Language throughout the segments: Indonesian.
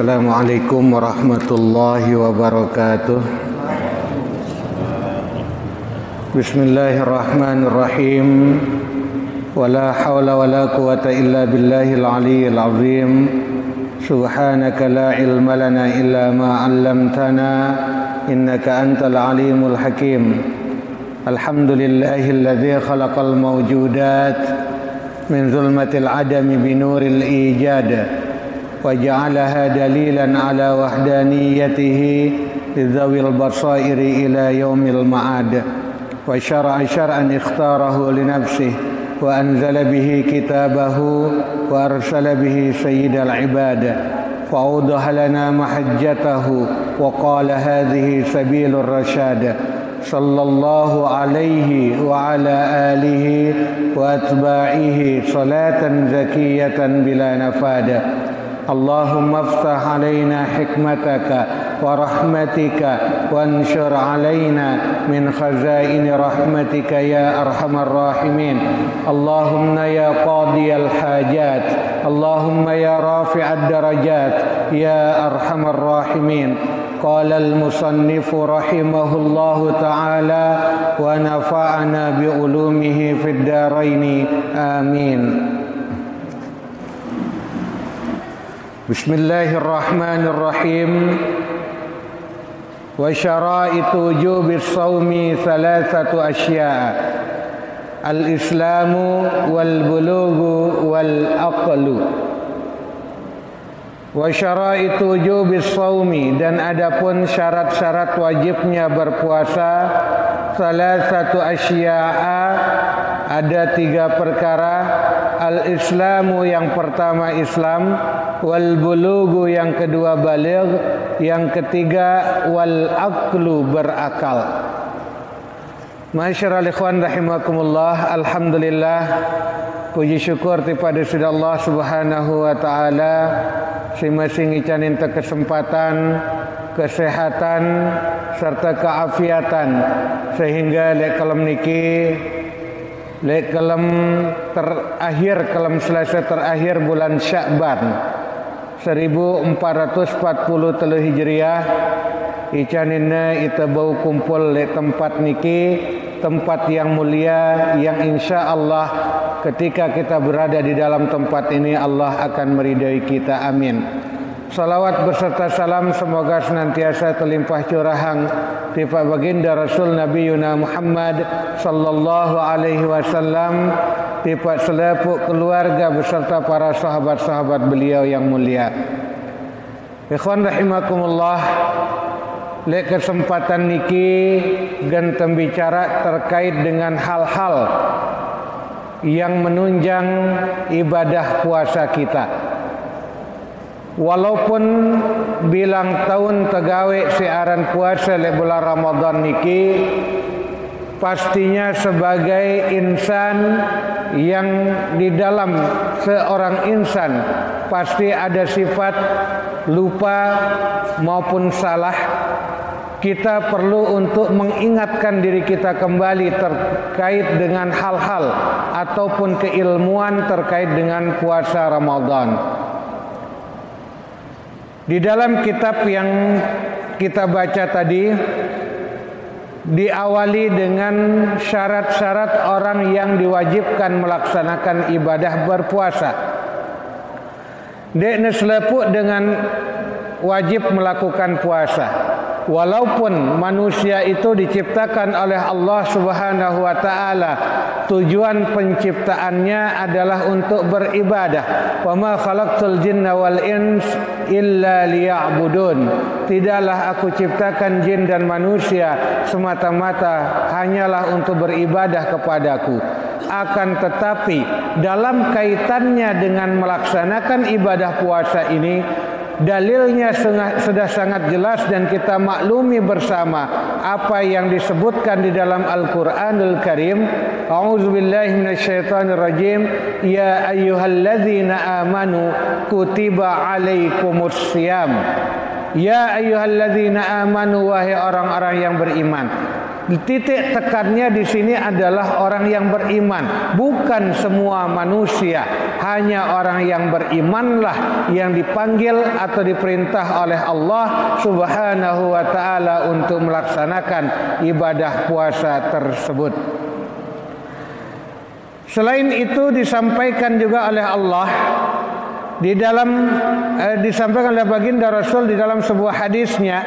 Assalamualaikum warahmatullahi wabarakatuh. Bismillahirrahmanirrahim. Wala hawla wala quwata illa billahil aliyyil azim. Subhanaka la ilma lana illa ma 'allamtana innaka antal alimul hakim. Alhamdulillahilladzi khalaqal mawjudat min zulmatil adami binuril ijad وجعلها دليلا على وحدانيته لذوي البصائر إلى يوم المعاد وشرع شرعا اختاره لنفسه وأنزل به كتابه وأرسل به سيد العباد فأوضح لنا محجته وقال هذه سبيل الرشاد صلى الله عليه وعلى آله وأتباعه صلاة زكية بلا نفاد اللهم افتح علينا حكمتك ورحمتك وانشر علينا من خزائن رحمتك يا أرحم الراحمين اللهم يا قاضي الحاجات اللهم يا رافع الدرجات يا أرحم الراحمين قال المصنف رحمه الله تعالى ونفعنا بعلومه في الدارين آمين. Bismillahirrahmanirrahim. Wa syara'itu wujubi shaumi thalathatu asya'. Al-islamu wal bulughu wal aqlu. Wa syara'itu wujubi shaumi, dan adapun syarat-syarat wajibnya berpuasa, thalathatu asya'a, ada 3 perkara. Al-islamu, yang pertama Islam, wal bulughu, yang kedua baligh, yang ketiga wal aqlu, berakal. Masyarul ikhwan rahimakumullah, alhamdulillah, puji syukur kepada Allah Subhanahu wa taala sing-sing icanin kesempatan, kesehatan serta keafiatan sehingga lek kalam niki lek kalam terakhir, kalam Selasa terakhir bulan Sya'ban 1443 Hijriah, icaninna ita bau kumpul lek tempat niki, tempat yang mulia yang insya Allah ketika kita berada di dalam tempat ini Allah akan meridai kita, amin. Salawat beserta salam semoga senantiasa terlimpah curahan tifa baginda Rasul Nabi Yuna Muhammad sallallahu alaihi wasallam, tifa selepuk keluarga beserta para sahabat-sahabat beliau yang mulia. Ikhwan rahimakumullah, lek kesempatan niki ganteng bicara terkait dengan hal-hal yang menunjang ibadah puasa kita. Walaupun bilang tahun tegawe siaran puasa le bulan Ramadan niki, pastinya sebagai insan yang di dalam seorang insan pasti ada sifat lupa maupun salah. Kita perlu untuk mengingatkan diri kita kembali terkait dengan hal-hal ataupun keilmuan terkait dengan puasa Ramadan. Di dalam kitab yang kita baca tadi diawali dengan syarat-syarat orang yang diwajibkan melaksanakan ibadah berpuasa. Dek neslepuk dengan wajib melakukan puasa. Walaupun manusia itu diciptakan oleh Allah Subhanahu wa taala, tujuan penciptaannya adalah untuk beribadah. Wa ma khalaqtul jinna wal ins illa liya'budun. Tidaklah aku ciptakan jin dan manusia semata-mata hanyalah untuk beribadah kepadaku. Akan tetapi dalam kaitannya dengan melaksanakan ibadah puasa ini, dalilnya sudah sangat jelas dan kita maklumi bersama apa yang disebutkan di dalam Al-Qur'anul Karim. A'udzubillahi minasyaitonirrajim. Ya ayyuhalladzina amanu kutiba alaikumussyam. Ya ayyuhalladzina amanu, wahai orang-orang yang beriman. Titik tekannya di sini adalah orang yang beriman, bukan semua manusia. Hanya orang yang berimanlah yang dipanggil atau diperintah oleh Allah Subhanahu wa taala untuk melaksanakan ibadah puasa tersebut. Selain itu disampaikan juga oleh Allah di dalam disampaikan oleh baginda Rasul di dalam sebuah hadisnya,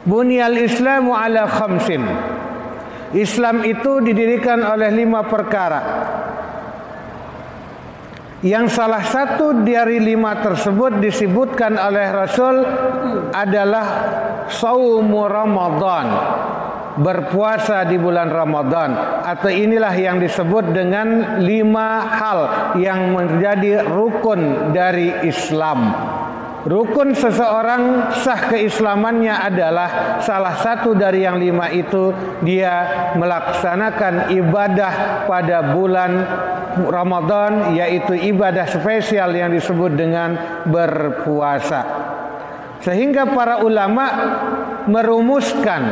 Bunyal Islamu ala khamsin. Islam itu didirikan oleh 5 perkara. Yang salah satu dari 5 tersebut disebutkan oleh Rasul adalah Shaumu Ramadan, berpuasa di bulan Ramadan. Atau inilah yang disebut dengan 5 hal yang menjadi rukun dari Islam. Rukun seseorang sah keislamannya adalah salah satu dari yang 5 itu, dia melaksanakan ibadah pada bulan Ramadan, yaitu ibadah spesial yang disebut dengan berpuasa. Sehingga para ulama merumuskan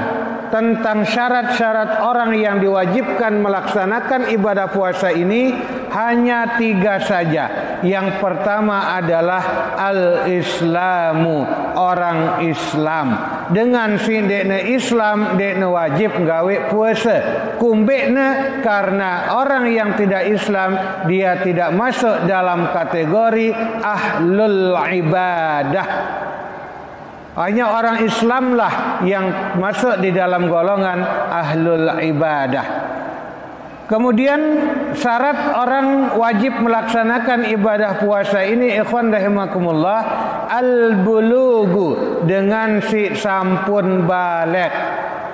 tentang syarat-syarat orang yang diwajibkan melaksanakan ibadah puasa ini hanya 3 saja. Yang pertama adalah al-islamu, orang Islam. Dengan si dekna Islam, dekna wajib gawe puasa. Kumbekna karena orang yang tidak Islam, dia tidak masuk dalam kategori ahlul ibadah. Hanya orang Islamlah yang masuk di dalam golongan ahlul ibadah. Kemudian syarat orang wajib melaksanakan ibadah puasa ini, ikhwan rahimakumullah, al-bulugu, dengan si sampun balik.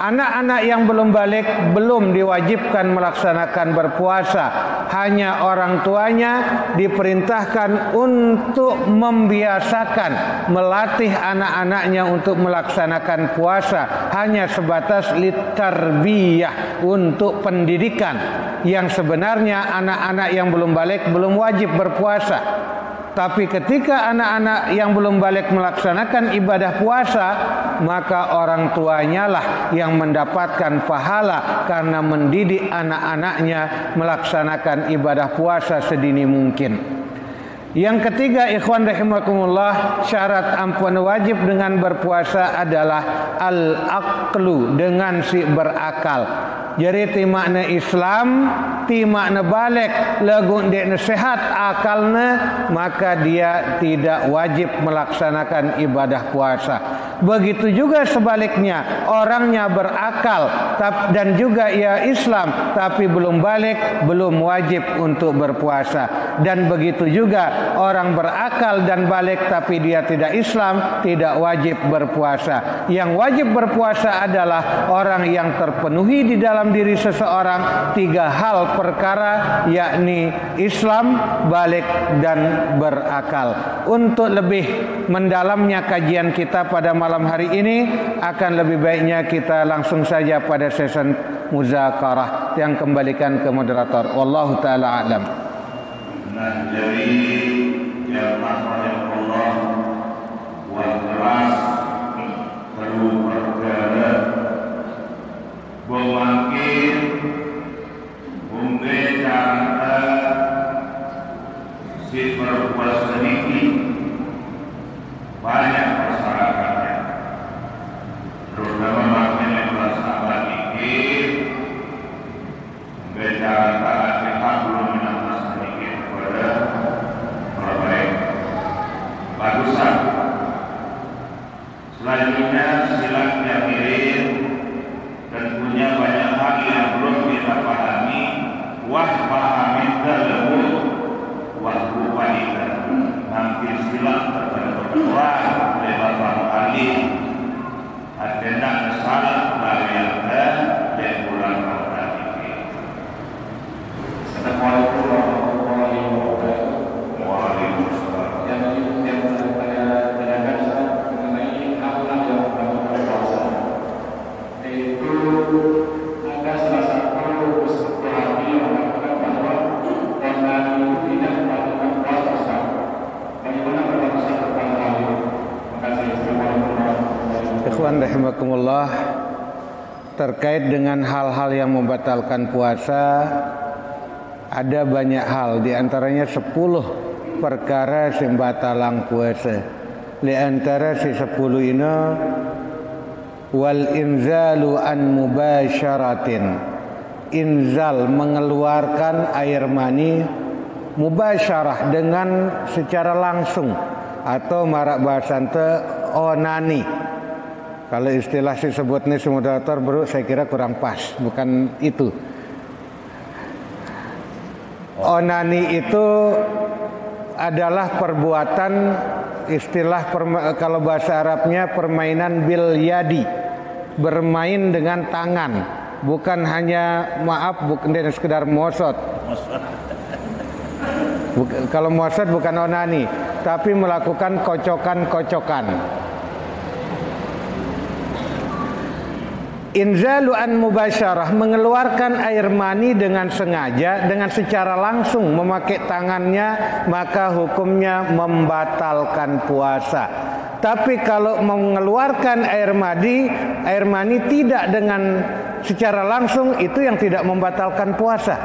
Anak-anak yang belum balik belum diwajibkan melaksanakan berpuasa. Hanya orang tuanya diperintahkan untuk membiasakan, melatih anak-anaknya untuk melaksanakan puasa. Hanya sebatas litarbiyah, untuk pendidikan. Yang sebenarnya anak-anak yang belum balik belum wajib berpuasa. Tapi ketika anak-anak yang belum balik melaksanakan ibadah puasa, maka orang tuanya lah yang mendapatkan pahala karena mendidik anak-anaknya melaksanakan ibadah puasa sedini mungkin. Yang ketiga, ikhwan rahimakumullah, syarat ampun wajib dengan berpuasa adalah al-aqlu, dengan si berakal. Jadi ti makna Islam, ti makna balik, lagu dekna sehat akalna, maka dia tidak wajib melaksanakan ibadah puasa. Begitu juga sebaliknya, orangnya berakal dan juga ia Islam tapi belum balik, belum wajib untuk berpuasa. Dan begitu juga orang berakal dan balik tapi dia tidak Islam, tidak wajib berpuasa. Yang wajib berpuasa adalah orang yang terpenuhi di dalam diri seseorang 3 hal perkara, yakni Islam, balik, dan berakal. Untuk lebih mendalamnya kajian kita pada malam hari ini, akan lebih baiknya kita langsung saja pada sesi muzakarah yang kembalikan ke moderator. Wallahu taala a'lam. Nah, jadi jamaah Allah buat keras perlu perkara bangkit memberikan si berpuasa ini banyak persyaratannya, terutama makanya persahabat ini memberikan hak belum menambah sedikit kepada terbaik bagusan. Selanjutnya silat yang mirim dan punya banyak hal yang belum kita pahami. Wah pahamin terlebih wah lupakan. Nanti silat terbentuklah lewat ahli. Atenda salah bagian dan bulan Ramadan ini. Assalamualaikum warahmatullahi wabarakatuh. Waalaikumsalam. Yang saya tanyakan mengenai akhlak yang melakukan puasa, yaitu ada salah satu hati yang mengatakan bahwa orang itu tidak melakukan puasa. Bagaimana berbahasa tentang hal ini? Terima kasih. Assalamualaikum warahmatullahi wabarakatuh. Ikhwan rahimakumullah, terkait dengan hal-hal yang membatalkan puasa. Ada banyak hal, di antaranya 10 perkara yang batalang puasa. Di antara si 10 ini, wal inzalu an mubasyaratin. Inzal, mengeluarkan air mani, mubasyarah, dengan secara langsung, atau marak bahasan te onani. Kalau istilah disebutnya moderator bro, saya kira kurang pas, bukan itu. Onani itu adalah perbuatan, istilah kalau bahasa Arabnya permainan bil yadi, bermain dengan tangan, bukan hanya bukan sekedar mosot. Kalau mosot bukan onani, tapi melakukan kocokan-kocokan. Inzalu an mubasyarah, mengeluarkan air mani dengan sengaja, dengan secara langsung memakai tangannya, maka hukumnya membatalkan puasa. Tapi kalau mengeluarkan air mani tidak dengan secara langsung, itu yang tidak membatalkan puasa.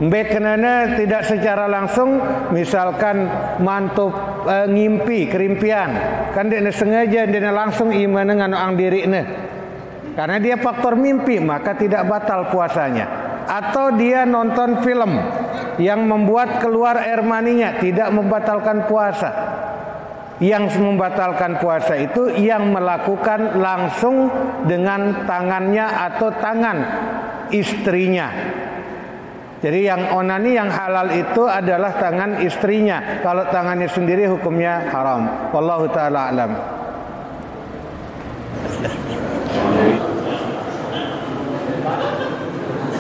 Bekenana tidak secara langsung, misalkan mantup ngimpi kerimpian, kan dia sengaja dia langsung iman dengan ang dirine. Karena dia faktor mimpi, maka tidak batal puasanya. Atau dia nonton film yang membuat keluar air maninya, tidak membatalkan puasa. Yang membatalkan puasa itu yang melakukan langsung dengan tangannya atau tangan istrinya. Jadi yang onani, yang halal itu adalah tangan istrinya. Kalau tangannya sendiri hukumnya haram. Wallahu ta'ala alam.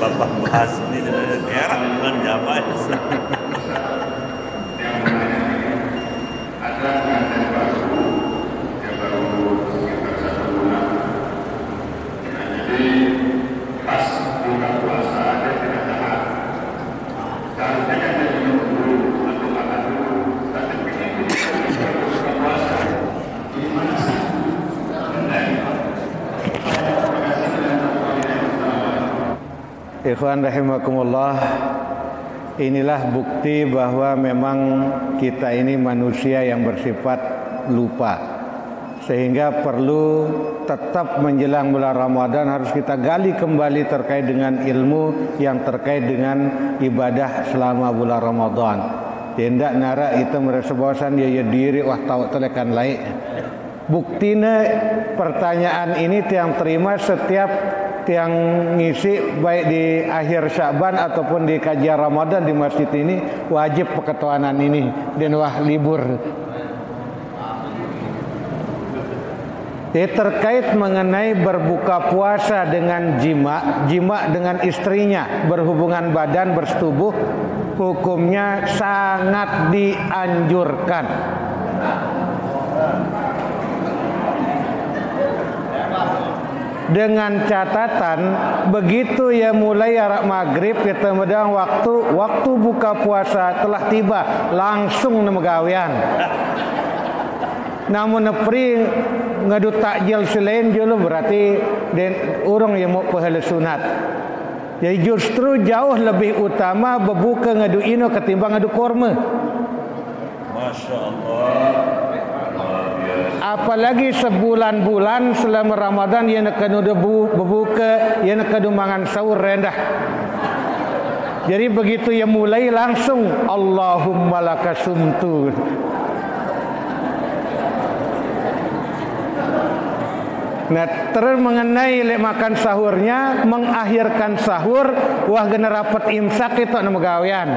Bapak bahas ini dengan era bukan jamaah. Ikhwan rahimakumullah, inilah bukti bahwa memang kita ini manusia yang bersifat lupa, sehingga perlu tetap menjelang bulan Ramadan harus kita gali kembali terkait dengan ilmu yang terkait dengan ibadah selama bulan Ramadan. Tidak nara itu merasa bosan ya diri wah tahu telekan lain. Buktinya pertanyaan ini tiang terima setiap tiang ngisi baik di akhir Sya'ban ataupun di kajian Ramadan di masjid ini, wajib peketuanan ini dan wah libur. Terkait mengenai berbuka puasa dengan jima dengan istrinya, berhubungan badan, bersetubuh, hukumnya sangat dianjurkan. Dengan catatan begitu ya mulai arah maghrib kita medang waktu buka puasa telah tiba, langsung nemagawian. Namun nepri ngadu takjil selain julu berarti den urang yang mau pahala sunat. Jadi justru jauh lebih utama berbuka ngadu ino ketimbang ngadu korma. Masya Allah. Apalagi sebulan-bulan selama Ramadan ia nak kena berbuka, ia nak kena mangan sahur rendah. Jadi begitu ia mulai langsung Allahumma lakasumtu. Nah, terus mengenai makan sahurnya, mengakhirkan sahur, wah kena rapat imsak itu nama gawian.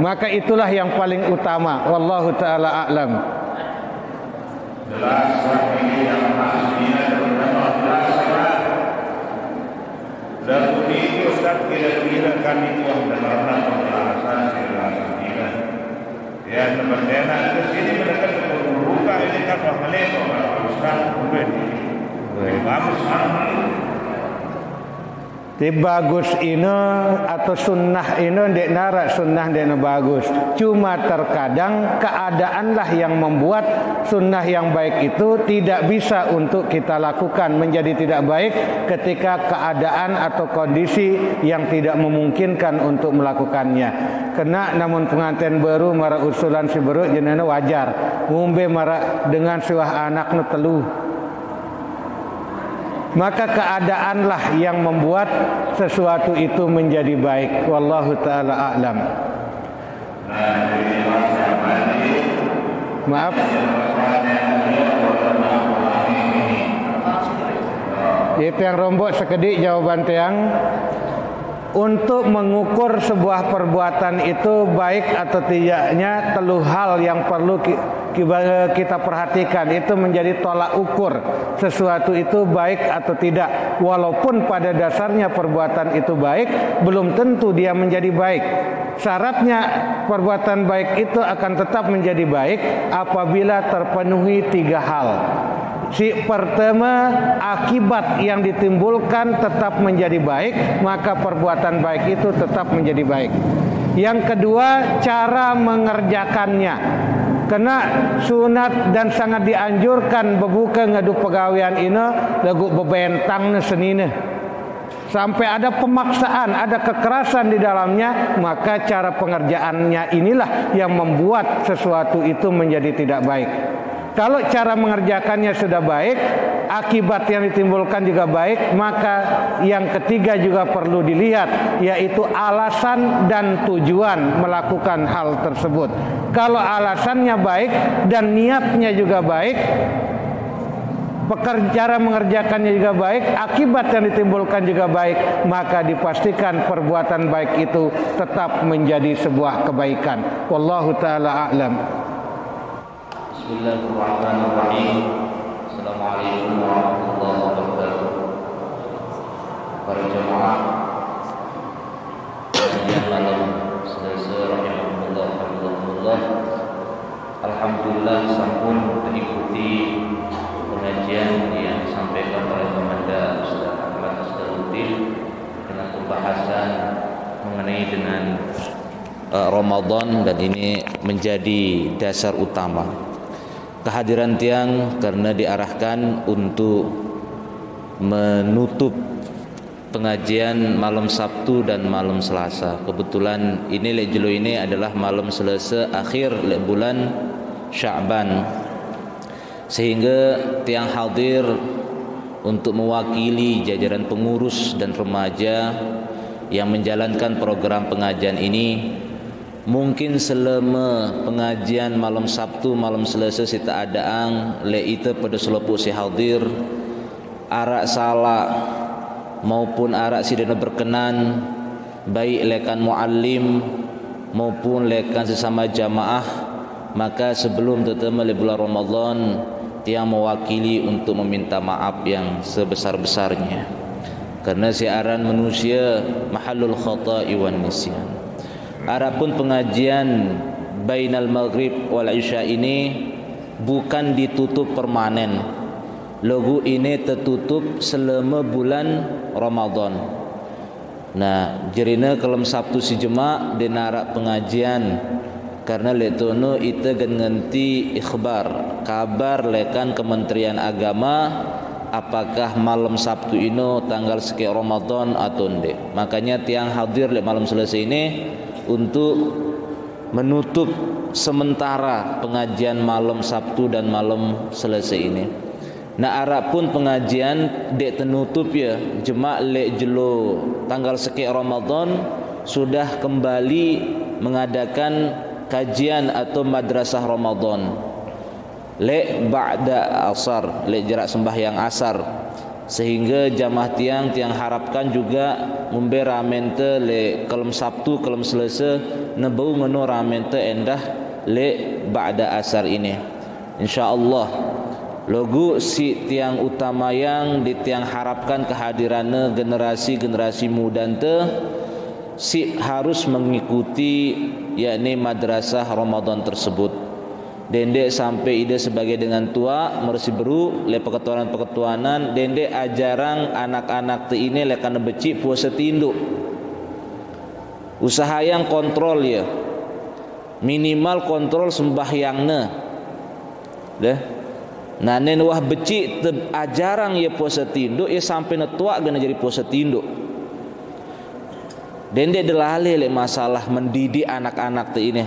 Maka itulah yang paling utama. Wallahu taala a'lam. Jelas ini yang pastinya terutama jelas. Dan itu Ustaz kira-kira kan itu adalah penjelasan jelas ini. Ya sebenarnya ke sini mereka berbuka ini kan Ustaz boleh. Bagus Di bagus ini atau sunnah ini dek narak sunnah dek bagus. Cuma terkadang keadaanlah yang membuat sunnah yang baik itu tidak bisa untuk kita lakukan, menjadi tidak baik ketika keadaan atau kondisi yang tidak memungkinkan untuk melakukannya. Kena namun pengantin baru mara usulan si baru jenana wajar. Ngombe mara dengan siwah anak nu telu. Maka keadaanlah yang membuat sesuatu itu menjadi baik. Wallahu ta'ala a'lam. Maaf. Itu yang rombok sekedik jawaban tiang. Untuk mengukur sebuah perbuatan itu baik atau tidaknya, telu hal yang perlu kita perhatikan. Itu menjadi tolak ukur sesuatu itu baik atau tidak. Walaupun pada dasarnya perbuatan itu baik, belum tentu dia menjadi baik. Syaratnya perbuatan baik itu akan tetap menjadi baik apabila terpenuhi 3 hal. Si pertama, akibat yang ditimbulkan tetap menjadi baik, maka perbuatan baik itu tetap menjadi baik. Yang kedua, cara mengerjakannya. Kena sunat dan sangat dianjurkan bebuka ngadu pegawaian ini lagu bebentang senine. Sampai ada pemaksaan, ada kekerasan di dalamnya, maka cara pengerjaannya inilah yang membuat sesuatu itu menjadi tidak baik. Kalau cara mengerjakannya sudah baik, akibat yang ditimbulkan juga baik, maka yang ketiga juga perlu dilihat, yaitu alasan dan tujuan melakukan hal tersebut. Kalau alasannya baik dan niatnya juga baik, cara mengerjakannya juga baik, akibat yang ditimbulkan juga baik, maka dipastikan perbuatan baik itu tetap menjadi sebuah kebaikan. Wallahu ta'ala a'lam. Bismillahirrahmanirrahim. Assalamualaikum warahmatullahi wabarakatuh. Para jemaah yang malam Selasa rahimahullah. Alhamdulillah sampun mengikuti pengajian yang disampaikan oleh Komandan Ustaz Ahmad Asdaruddin dengan pembahasan mengenai dengan Ramadan, dan ini menjadi dasar utama kehadiran tiang karena diarahkan untuk menutup pengajian malam Sabtu dan malam Selasa. Kebetulan ini lejelo ini adalah malam Selasa akhir bulan Sya'ban, sehingga tiang hadir untuk mewakili jajaran pengurus dan remaja yang menjalankan program pengajian ini. Mungkin selama pengajian malam Sabtu, malam Selasa sita adaang le ite pada selopuk si hadir arak salah maupun arak sidana berkenan, baik lekan muallim maupun lekan sesama jamaah, maka sebelum terutama bulan Ramadan tiang mewakili untuk meminta maaf yang sebesar-besarnya, karena siaran manusia mahallul khata'i wan nisyan. Adapun pengajian bainal maghrib wal isya ini bukan ditutup permanen. Logo ini tertutup selama bulan Ramadan. Nah, jerina kelem Sabtu si Jumat denara pengajian karena letono itu ganti ikhbar kabar lekan Kementerian Agama apakah malam Sabtu ini tanggal sekian Ramadan atau enggak. Makanya tiang hadir le malam Selasa ini untuk menutup sementara pengajian malam Sabtu dan malam Selasa ini. Nah, arab pun pengajian dek tenutup ya, jemaah lek jelo tanggal sekian Ramadan sudah kembali mengadakan kajian atau madrasah Ramadan. Lek ba'da asar, lek jarak sembahyang asar, sehingga jamaah tiang harapkan juga ngumbe ramente le kelem Sabtu kelem Selasa nebau ngeno ramente endah le ba'da asar ini. Insyaallah logo si tiang utama yang di tiang harapkan kehadirannya generasi muda ente si harus mengikuti yakni madrasah Ramadan tersebut. dendek sampai ide sebagai dengan tua mersi beru le peketuanan dendek ajarang anak-anak te ini le kana becik puasa tinduk. Usaha yang kontrol ya, minimal kontrol sembahyangna deh. Nah nen wah becik te ajarang ya puasa tinduk ya sampai na tua gana jadi puasa tinduk. Dendek delale le masalah mendidik anak-anak te ini.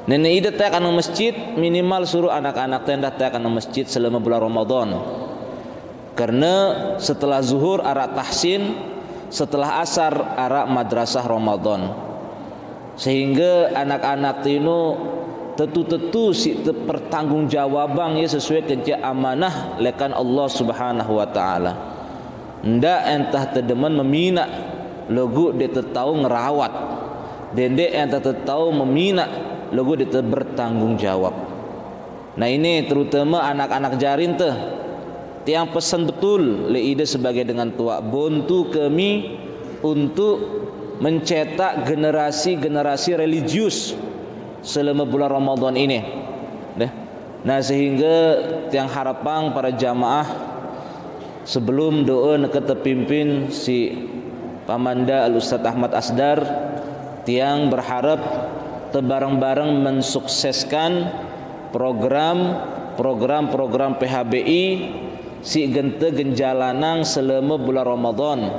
Nenek ida tak akan masjid, minimal suruh anak-anak tenda tak akan masjid selama bulan Ramadan. Karena setelah zuhur arak tahsin, setelah asar arak madrasah Ramadan. Sehingga anak-anak itu tentu si pertanggungjawabang ya sesuai kerja amanah lekan Allah Subhanahu wa taala. Ndak entah tedeman memina logo dia tahu ngerawat. Dendek entah tahu memina logo dia bertanggung jawab. Nah ini terutama anak-anak jarin teh tiang pesan betul le ide sebagai dengan tua bantu kami untuk mencetak generasi-generasi religius selama bulan Ramadan ini. Nah sehingga tiang harapan para jamaah sebelum doa nak terpimpin si Pamanda Al-Ustaz Ahmad Asdar, tiang berharap bareng-bareng mensukseskan program PHBI si gente genjalanang selama bulan Ramadan.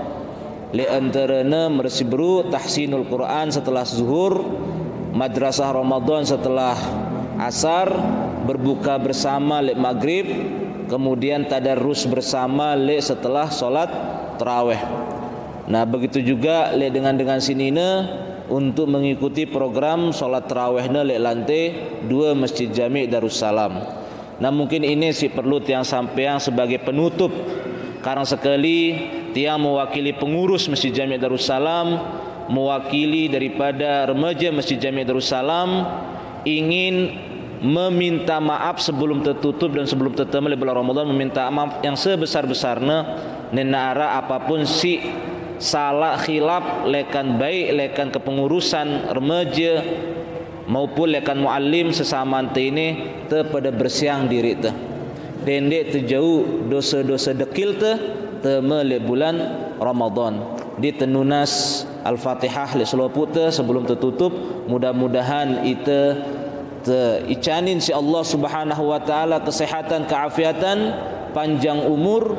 Li antarana mersibru tahsinul Quran setelah zuhur, madrasah Ramadan setelah asar, berbuka bersama li maghrib, kemudian tadarrus bersama li setelah solat tarawih. Nah begitu juga li dengan sinina untuk mengikuti program solat tarawihna li lantai 2 Masjid Jami' Darussalam. Nah mungkin ini sih perlu tiang sampeang sebagai penutup. Karena sekali tiang mewakili pengurus Masjid Jami' Darussalam, mewakili daripada remaja Masjid Jami' Darussalam ingin meminta maaf sebelum tertutup dan sebelum tertemu bulan Ramadan, meminta maaf yang sebesar-besarnya nenara apapun si salah khilaf lekan baik lekan kepengurusan remaja maupun lekan muallim sesama ini pada bersiang diri teh dendek terjauh dosa-dosa dekil teh mele bulan Ramadan di tenunas Al-Fatihah le seloput sebelum tertutup. Mudah-mudahan ite icanin si Allah Subhanahu wa taala kesehatan, keafiatan, panjang umur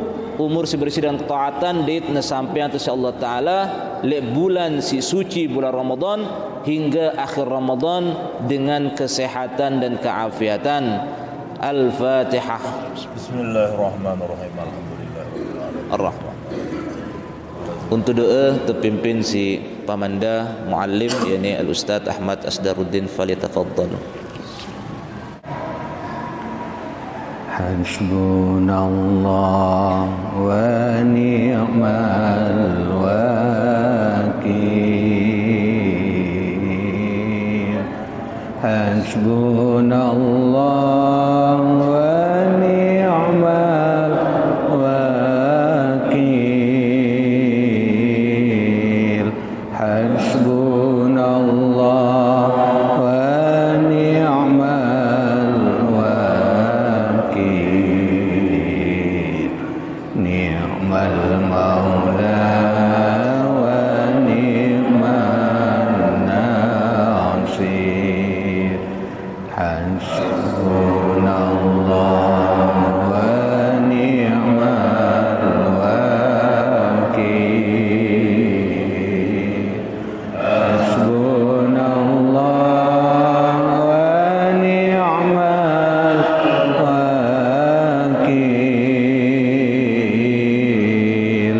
si bersih dan ketaatan ditna sampai atas Allah taala le bulan si suci bulan Ramadan hingga akhir Ramadan dengan kesehatan dan keafiatan. Al-Fatihah. Bismillahirrahmanirrahim. Alhamdulillah. Ar-Rahman. Untuk doa terpimpin si Pamanda Muallim yakni Al-Ustaz Ahmad Asdaruddin, falyatafaddal. Hasbunallah wa ni'mal wakil. Hasbunallah wa ni'mal wakil. Hasbunallah wa ni'mal wakil. Ni'mal maula wa ni'man nasir. Hasbunallah wa ni'mal wakil. Hasbunallah wa ni'mal wakil.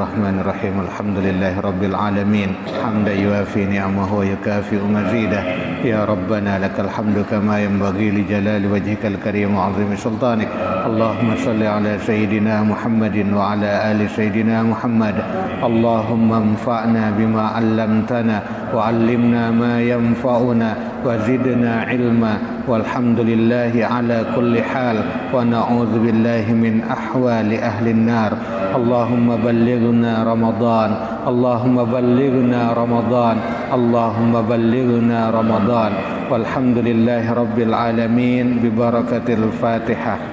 Bismillahirrahmanirrahim. Alhamdulillahirabbil alamin. Hamdan yuafi ni'amahu wa yukafi'u mazidah. Ya Rabbana lakal hamdu kama yanbaghi li jalali wajhikal karim wa 'azimi sultanik. Allahumma salli ala sayyidina Muhammadin wa ala ali sayyidina Muhammad. Allahumma anfa'na bima 'allamtana wa 'allimna ma yanfa'una wa zidna ilma. Walhamdulillahi ala kulli hal wa na'udzu billahi min ahwali ahli an-nar. Allahumma ballighna Ramadan. Allahumma ballighna Ramadan. Allahumma ballighna Ramadan. Walhamdulillahi rabbil alamin bi barakatil Fatihah.